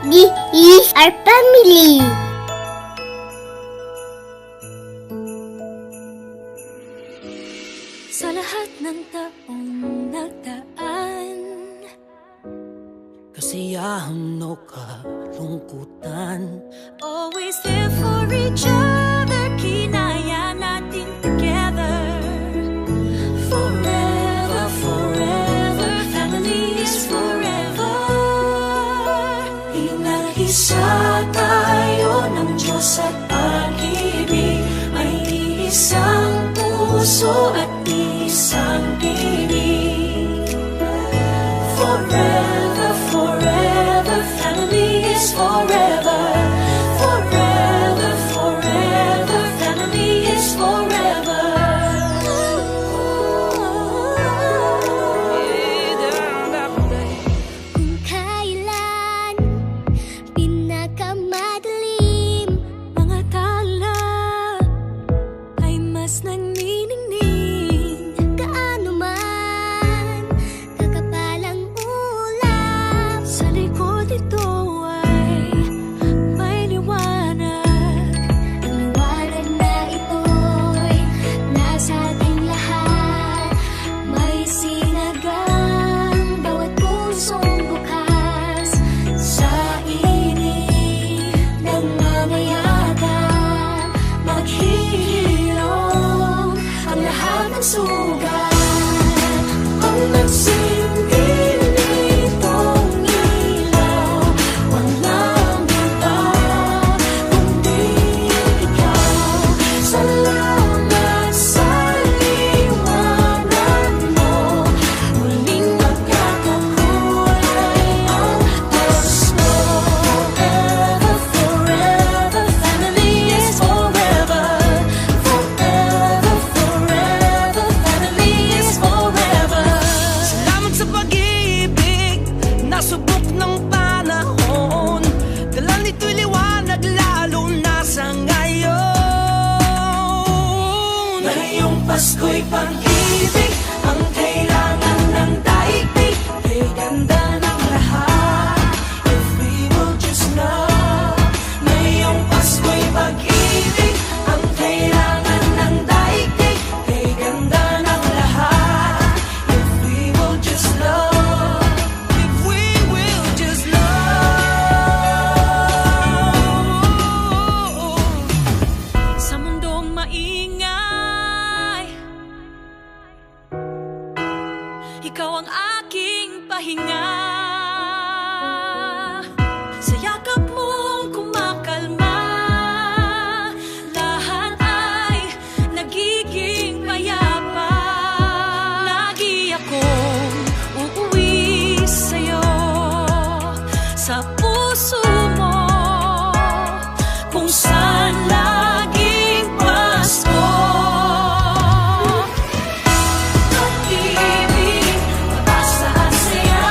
This is our family. Sa lahat ng taong nagdaan, kasiyahan o kalungkutan, always there for each other, kinaya natin together. Forever, forever, family is forever. Inag-isa tayo ng Diyos at pag-ibig, may isang puso at isang tinig. Forever, forever, family is forever. Forever, forever, family is forever. Kung kailan pinakamadilim, mga tala ay mas nagniningning. Gaano man kakapalang ulap, sa likod ito ay may liwanag. Ang liwanag na ito'y nasa ating lahat, may sinagang bawat pusong bukas. Sa init ng mamayagan, maghihilom ang lahat ng sugat. Ang nagsingin nitong ilaw, walang iba kundi ikaw. Salamat sa liwanag mo, muling magkakakulay ang gusto. Forever, forever, family is forever. Forever, forever, family is forever. salamat sa pag-ibig, nasubok ng panahon. Dala nito'y liwanag lalo na sa ngayon. Ngayong Pasko'y pag-ibig, ang kailangan ng daigdig. Kay ganda ng lahat, if we will just love. Ngayong Pasko'y pag-ibig, ang kailangan ng daigdig. Kay ganda ng lahat, if we will just love. If we will just love. Sa mundong maingay, ikaw ang aking pahinga. Sa yakap mong kumakalma, lahat ay nagiging payapa. Lagi akong uuwi sa'yo, sa puso mo, kung saan laging Pasko. Pag-ibig, mataas na ang saya,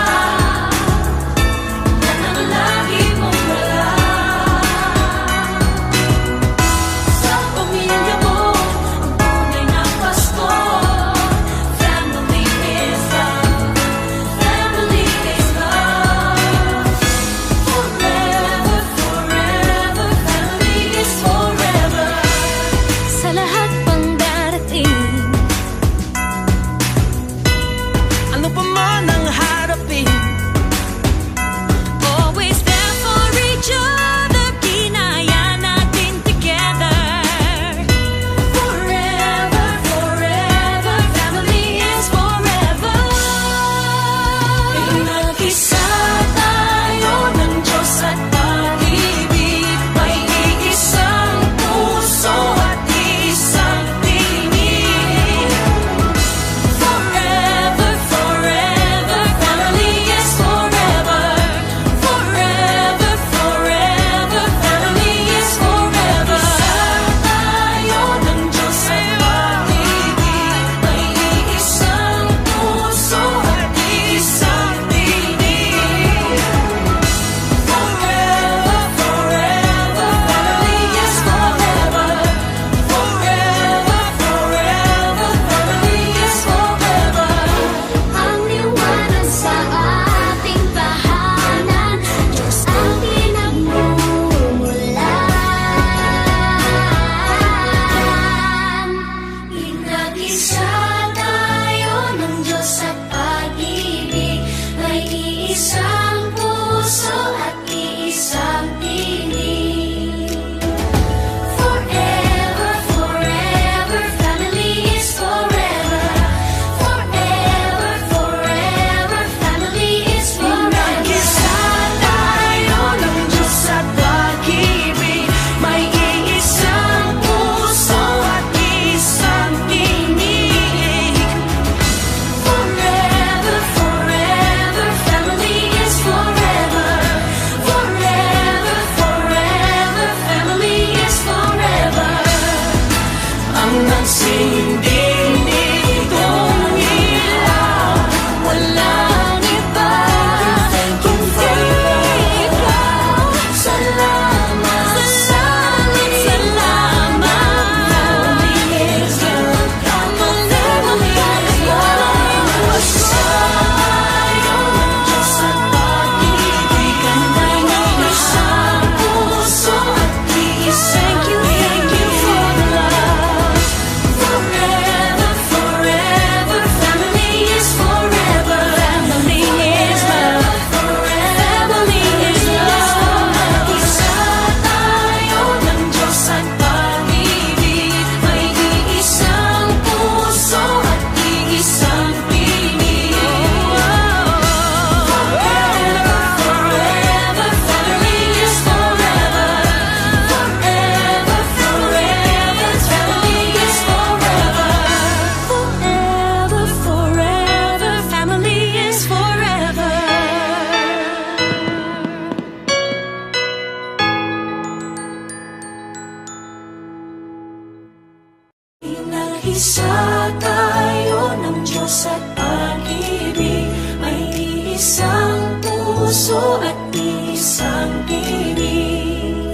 Iisa tayo ng Diyos at pag-ibig, may isang puso at isang tinig.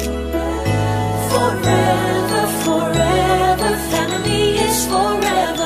Forever, forever, family is forever.